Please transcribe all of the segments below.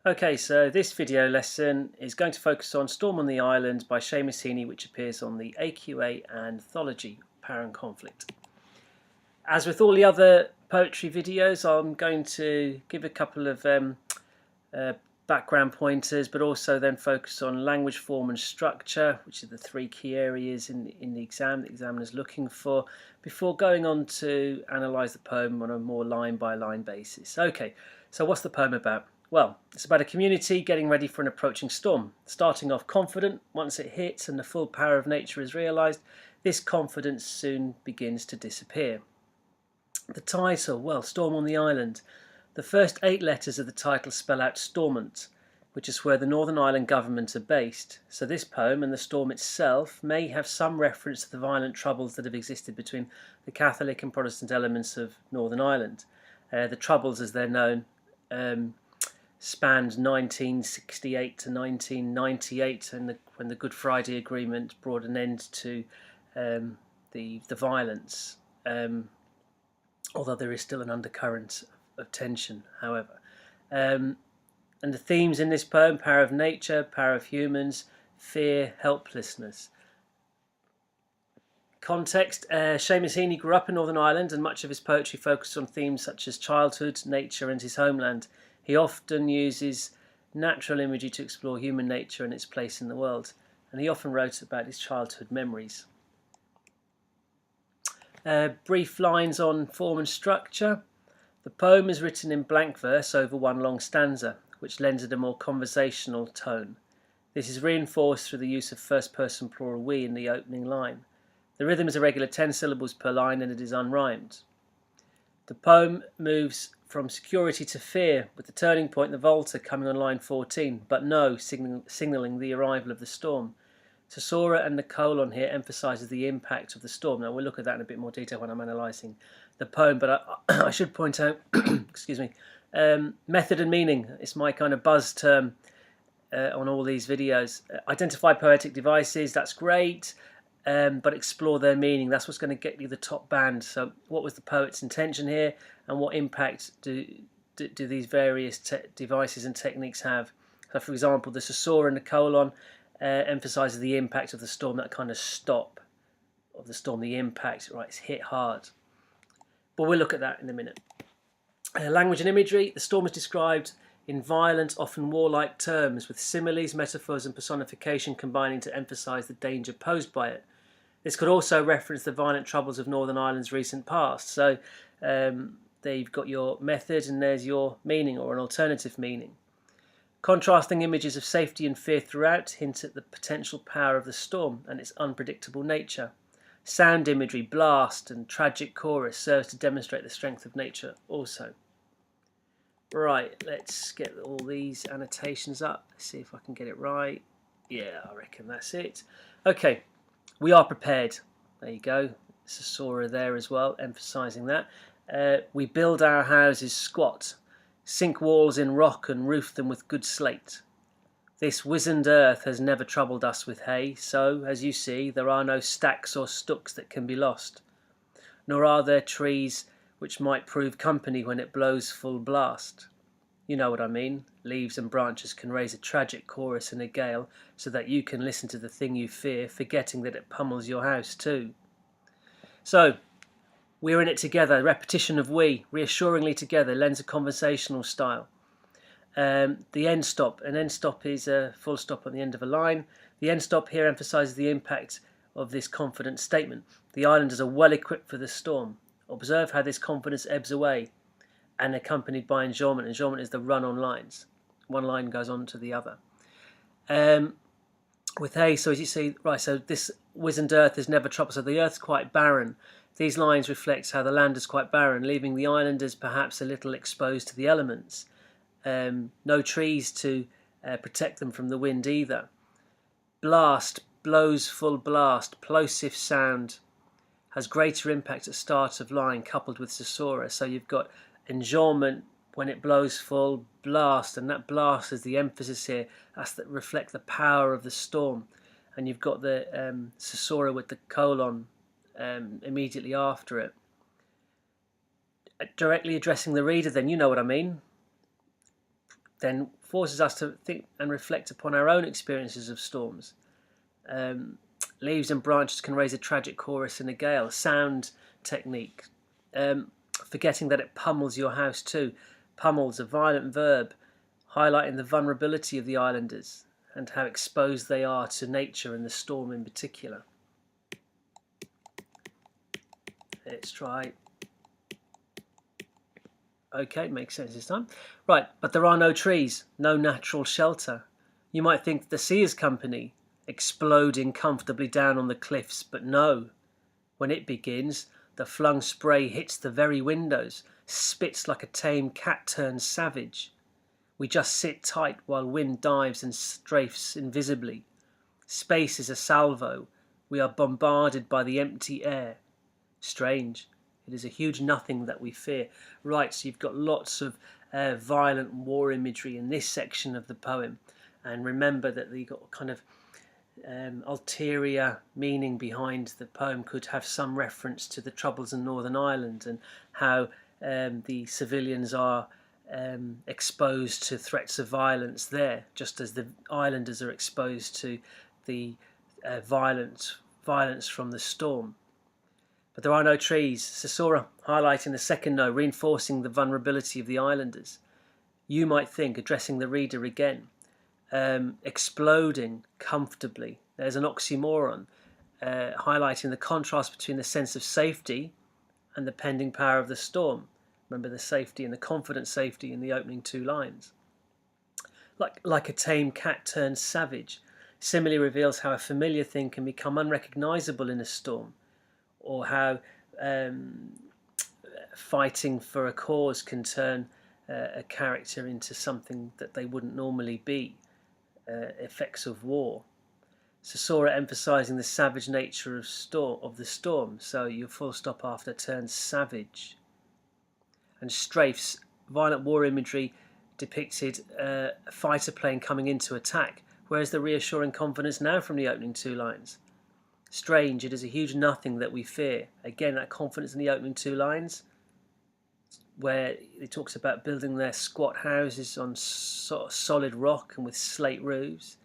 Okay, so this video lesson is going to focus on Storm on the Island by Seamus Heaney, which appears on the AQA Anthology, Power and Conflict. As with all the other poetry videos, I'm going to give a couple of background pointers, but also then focus on language, form and structure, which are the three key areas in the exam the examiner's looking for, before going on to analyse the poem on a more line-by-line basis. Okay, so what's the poem about? Well, it's about a community getting ready for an approaching storm. Starting off confident, once it hits and the full power of nature is realised, this confidence soon begins to disappear. The title, well, Storm on the Island. The first 8 letters of the title spell out Stormont, which is where the Northern Ireland government are based. So this poem and the storm itself may have some reference to the violent troubles that have existed between the Catholic and Protestant elements of Northern Ireland. The Troubles, as they're known, spanned 1968 to 1998, and when the Good Friday Agreement brought an end to the violence, although there is still an undercurrent of tension, however. And the themes in this poem: power of nature, power of humans, fear, helplessness. Context: Seamus Heaney grew up in Northern Ireland, and much of his poetry focused on themes such as childhood, nature and his homeland. He often uses natural imagery to explore human nature and its place in the world, and he often wrote about his childhood memories. Brief lines on form and structure. The poem is written in blank verse over one long stanza, which lends it a more conversational tone. This is reinforced through the use of first-person plural we in the opening line. The rhythm is a regular 10 syllables per line, and it is unrhymed. The poem moves from security to fear, with the turning point, the volta, coming on line 14, but no, signalling the arrival of the storm. Tesora and the colon here emphasises the impact of the storm. Now we'll look at that in a bit more detail when I'm analysing the poem, but I should point out, excuse me, method and meaning. It's my kind of buzz term on all these videos. Identify poetic devices, that's great, but explore their meaning. That's what's going to get you the top band. So what was the poet's intention here, and what impact do these various devices and techniques have? So for example, the Tesora and the colon emphasises the impact of the storm, that kind of stop of the storm, the impact, right, it's hit hard. But we'll look at that in a minute. Language and imagery. The storm is described in violent, often warlike terms, with similes, metaphors and personification combining to emphasise the danger posed by it. This could also reference the violent troubles of Northern Ireland's recent past. So there you've got your method, and there's your meaning, or an alternative meaning. Contrasting images of safety and fear throughout hint at the potential power of the storm and its unpredictable nature. Sound imagery, blast and tragic chorus serves to demonstrate the strength of nature also. Right, let's get all these annotations up. Let's see if I can get it right. Yeah, I reckon that's it. Okay, we are prepared. There you go. Sasora there as well, emphasising that. We build our houses squat, sink walls in rock and roof them with good slate. This wizened earth has never troubled us with hay, so, as you see, there are no stacks or stooks that can be lost. Nor are there trees which might prove company when it blows full blast. You know what I mean. Leaves and branches can raise a tragic chorus in a gale, so that you can listen to the thing you fear, forgetting that it pummels your house too. So, we're in it together. Repetition of we, reassuringly together, lends a conversational style. The end stop. An end stop is a full stop on the end of a line. The end stop here emphasises the impact of this confident statement. The islanders are well equipped for the storm. Observe how this confidence ebbs away, and accompanied by enjambment. Enjambment is the run on lines. One line goes on to the other. With hay, so as you see, right, so this wizened earth is never troubled. So the earth's quite barren. These lines reflect how the land is quite barren, leaving the islanders perhaps a little exposed to the elements. No trees to protect them from the wind either. Blast, blows full blast, plosive sound, has greater impact at start of line coupled with Sasora. So you've got enjambment when it blows full, blast, and that blast is the emphasis here. That's that reflect the power of the storm. And you've got the Sasora with the colon immediately after it. Directly addressing the reader, then, you know what I mean. Then forces us to think and reflect upon our own experiences of storms. Leaves and branches can raise a tragic chorus in a gale. Sound technique. Forgetting that it pummels your house too. Pummels, a violent verb, highlighting the vulnerability of the islanders and how exposed they are to nature and the storm in particular. Let's try. Okay, makes sense this time. Right, but there are no trees, no natural shelter. You might think the sea is company, exploding comfortably down on the cliffs, but no. When it begins, the flung spray hits the very windows, spits like a tame cat turned savage. We just sit tight while wind dives and strafes invisibly. Space is a salvo. We are bombarded by the empty air. Strange. It is a huge nothing that we fear. Right, so you've got lots of violent war imagery in this section of the poem. And remember that you've got kind of ulterior meaning behind the poem. Could have some reference to the troubles in Northern Ireland and how the civilians are exposed to threats of violence there, just as the islanders are exposed to the violence from the storm. But there are no trees. Sisora highlighting the second no, reinforcing the vulnerability of the islanders. You might think, addressing the reader again, exploding comfortably. There's an oxymoron, highlighting the contrast between the sense of safety and the pending power of the storm. Remember the safety and the confident safety in the opening two lines. Like a tame cat turned savage, similarly reveals how a familiar thing can become unrecognisable in a storm, or how fighting for a cause can turn a character into something that they wouldn't normally be, effects of war. Sisora emphasising the savage nature of the storm, so your full stop after turns savage. And strafes, violent war imagery depicted a fighter plane coming into attack. Where's the reassuring confidence now from the opening two lines? Strange, it is a huge nothing that we fear. Again, that confidence in the opening two lines, where it talks about building their squat houses on solid rock and with slate roofs.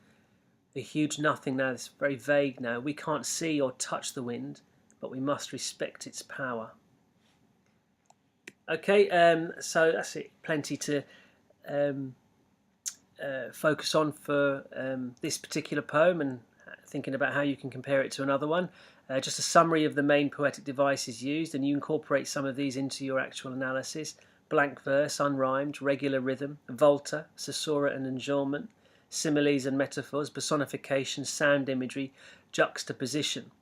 A huge nothing now, it's very vague now. We can't see or touch the wind, but we must respect its power. Okay, so that's it. Plenty to focus on for this particular poem, and thinking about how you can compare it to another one. Just a summary of the main poetic devices used, and you incorporate some of these into your actual analysis. Blank verse, unrhymed, regular rhythm, volta, caesura and enjambment, similes and metaphors, personification, sound imagery, juxtaposition,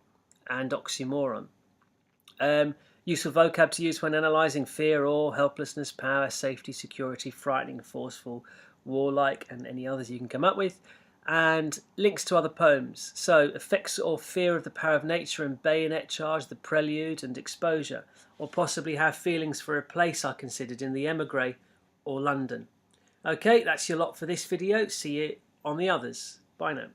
and oxymoron. Use of vocab to use when analysing fear, awe, helplessness, power, safety, security, frightening, forceful, warlike, and any others you can come up with. And links to other poems. So, effects or fear of the power of nature and bayonet charge, the prelude and exposure, or possibly how feelings for a place are considered in the Imagery or London. Okay, that's your lot for this video. See you on the others. Bye now.